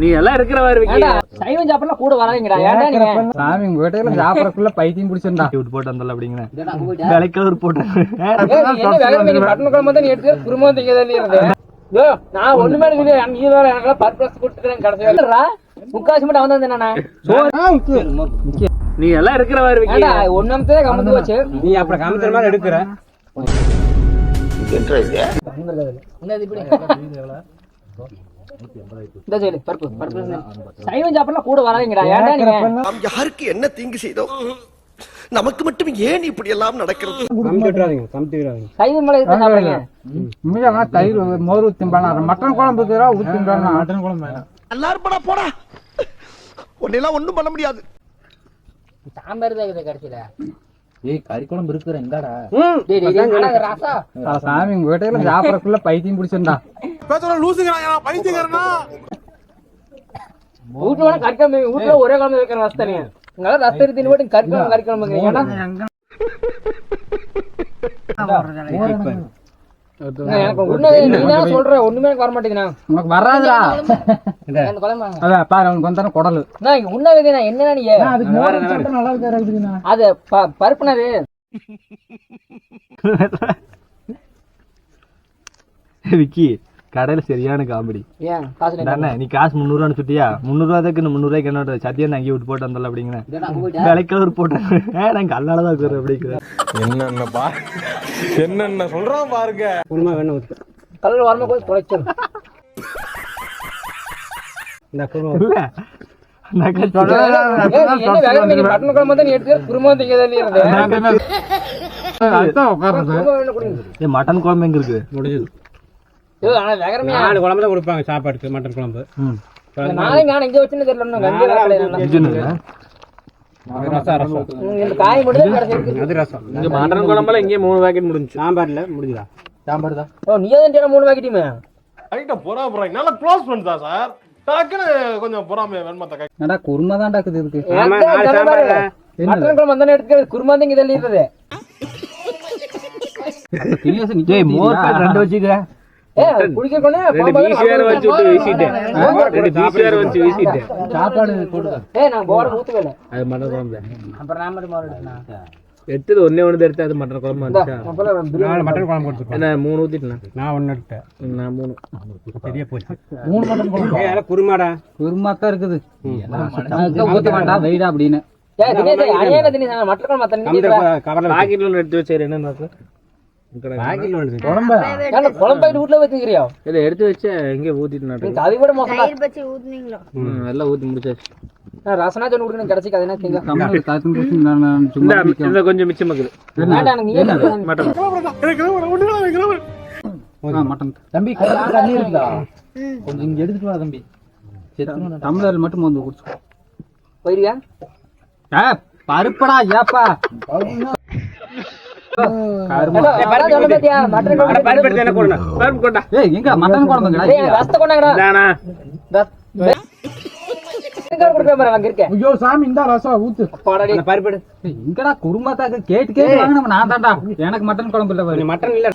நீ எல்லாம் இருக்கிற மாதிரி சைவம் சாப்பிடலாம் கூட வராங்கடா. ஏன்டா நீங்க சாமி உங்க வீட்டுல சாப்பிடறதுக்குள்ள பைத்தியம் பிடிச்சிருந்தா விட்டு போட்டு வந்தல அப்படிங்கிற விலைக்கவர் போட்டு பட்டன் குழம்பு தான் எடுத்து குருமா திங்க நான் ஒண்ணுமே நீ வேற எனக்கு பர்பஸ் கொடுத்துக்கிறேன் கடைசியா முக்காசி மட்டும் அவன் தான் நீ எல்லாம் இருக்கிற மாதிரி ஒன்னே கமந்து வச்சு நீ அப்புறம் காமிக்கிற மாதிரி எடுக்கிற சைவம் சாப்பிடலாம் கூட வராங்கடா. ஏன்டா நீங்க யாருக்கு என்ன தீங்கு செய்தோம், நமக்கு மட்டும் ஏன் இப்படி எல்லாம் நடக்கிறது? சைவம் மலை சாப்பிடுறீங்க. தயிர் மோர் ஊத்திம்பானா மட்டன் குழம்பு ஊத்திம்பானா மட்டன் குழம்பு எல்லாரும் போடா போடா, ஒன்னெல்லாம் ஒண்ணும் பண்ண முடியாது. சாம்பார் தான் கடைசியில கறி குழம்பு இருக்கிற எங்கடா சாமி உங்க வீட்டுல சாப்பிடறதுக்குள்ள பைத்தியம் பிடிச்சிருந்தா வீட்டுல கறிக்குழம்பு வீட்டுல ஒரே குழம்பு வைக்கிற ரஸ்தானே உங்களால ரஸ்தை தின்னு போட்டு கறிக்குழம்பு கறிக்குழம்பு எனக்கு சொல்ற ஒண்ணுமே எனக்கு வர மாட்டேங்குது. உனக்கு வராதுடா பாரு அவனுக்கு வந்தான குடலு உண்ணாவே என்ன நீ அது பருப்புனது விக்கி கடையில சரியான காமெடி. நீ காசு 300 ரூபான்னு சுட்டியா 300 ரூபாய்க்கு 300 ரூபாய்க்கு என்ன சத்தியா அங்கே விட்டு போட்டு வந்தல அப்படிங்கிற விலைக்கவர் போட்டு நான் கல்லாலதான் இருக்கிறேன் அப்படிங்கிற என்னென்ன சொல்றான் பாருங்க கல்ல வரமா போய் தொலைச்சல் பட்டன் குழம்பு தான் எடுத்து குருமா திங்க மட்டன் குழம்பு எங்க இருக்கு முடிஞ்சது. நாலு குழம்பு தான் கொடுப்பாங்க சாப்பாடுக்கு மட்டன் குழம்பு. நாளைக்கு நான் இங்க வச்சுன்னு தெரியல காய் மட்டும் மட்டன் குழம்புல இங்கே 3 பாக்கெட் முடிஞ்சு. சாம்பார்ல முடிஞ்சதா? சாம்பார் தான். ஓ நீ தான் 3 பாக்கெட்டுமே நல்லா க்ளோஸ் பண்ணிட்டா சார். டக்குன்னு கொஞ்சம் பொறாமை வேணுமா? என்னடா குருமா தான் டாக்குது இருக்கு. மட்டன் குழம்பு வந்தானே எடுத்து குருமா தான் இங்க இருக்குது. மோர் பாக்கெட் 2 வச்சுக்க. சாப்பாடு எடுத்தது ஒன்னே ஒண்ணு எடுத்து அது மட்டன் குழம்பு மட்டன் குழம்பு கொடுத்து என்ன 3 ஊத்திட்டேன். நான் 1 எடுத்தேன். நான் 3 சரியா போச்சு. 3 மட்டன் குழம்பு குருமாடா குருமா தான் இருக்குது. ஊத்த வேண்டாம் வெயிடா அப்படின்னு பாக்கெட்ல எடுத்து வச்சாரு. என்ன எடுத்து வச்சு எங்க ஊத்திட்டு எல்லாம் ஊத்தி முடிச்சாச்சு. ரசனா சொல்லி கொடுக்கணும் கிடைச்சிக்காது. கொஞ்சம் மிச்சமாக்குது மட்டன். தம்பி இருக்குதா கொஞ்சம் இங்க எடுத்துட்டு வா தம்பி. டம்ளர் மட்டும் வந்து குடிச்சு போயிருவியா? பருப்படா ஏப்பா மட்டன் குழம்பு சாமி இந்த ரசம் ஊத்து பருப்பு இங்கடா குருமாத்தாக்கு கேட்டு கேட்டு வாங்க. நான் தான்டா எனக்கு மட்டன் குழம்பு இல்ல மட்டன் இல்ல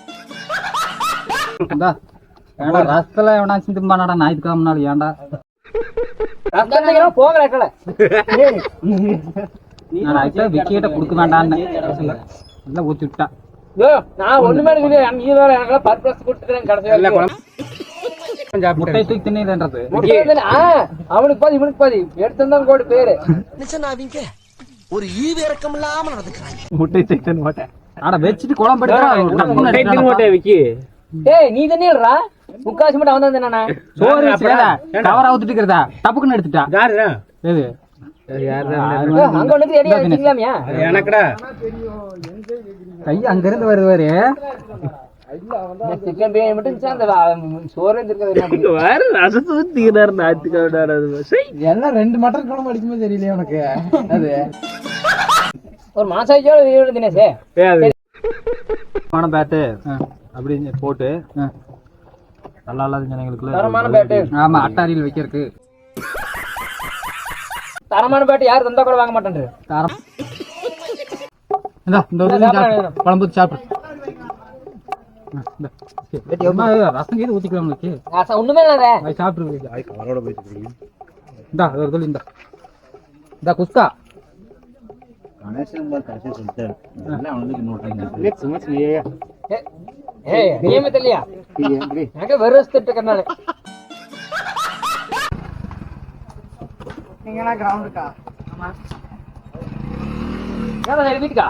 ரசத்துல எவனா சிந்துமாடா ஞாயிற்றுக்கிழமை முன்னாடி ஏன்டா போகல விக்கிட்ட குடுக்க வேண்டான்னு நல்லா ஊத்தி விட்டா. நான் ஒண்ணுமே நீ வேற எனக்கு பர்பஸ் கொடுத்துக்கிறேன் கடைசியா முட்டை தூக்கி தின்னது அவனுக்கு பாதி இவனுக்கு பாதி எடுத்திருந்தான் கோடு பேரு ஒரு ஈவு இறக்கம் இல்லாம நடந்துக்கிறாங்க. முட்டை தூக்கி மாட்டேன். ஆனா வச்சுட்டு குழம்பு மாட்டேன் விக்கி. ஏய் நீ தண்ணிடுறா முக்காசி மட்டும் அவன் தான் தானே சோறு கவரா ஊத்திட்டு இருக்கிறதா டப்புக்குன்னு எடுத்துட்டா. எது அங்க ஒண்ணு ரெடி ஆயிட்டீங்களாமியா? எனக்குடா கை அங்க இருந்து வருவாரு. சிக்கன் பிரியாணி மட்டும் சோறு எல்லாம் 2 மட்டன் குழம்பு அடிக்கும்போது தெரியலையே உனக்கு. அது ஒரு மாசாச்சோட தினேஷே பேட்டு அப்படின்னு போட்டு நல்லா இல்லாத ஜனங்களுக்கு தரமான பேட்டு. ஆமா அட்டாரியில் வைக்கிறதுக்கு தரமான பேட்டு யாரு தந்தா கூட வாங்க மாட்டேன். குழம்பு சாப்பிடு. ரசம் கீது ஊத்திக்கலாம் உங்களுக்கு ஒண்ணுமே இல்ல அது சாப்பிட்டு இந்தா அது ஒரு சொல்லி இந்த குஸ்கா ஏய் தெரியலையா எனக்கு வெறுத்துட்டு இருக்கனால நீங்க கிரவுண்டுக்கா வீட்டுக்கா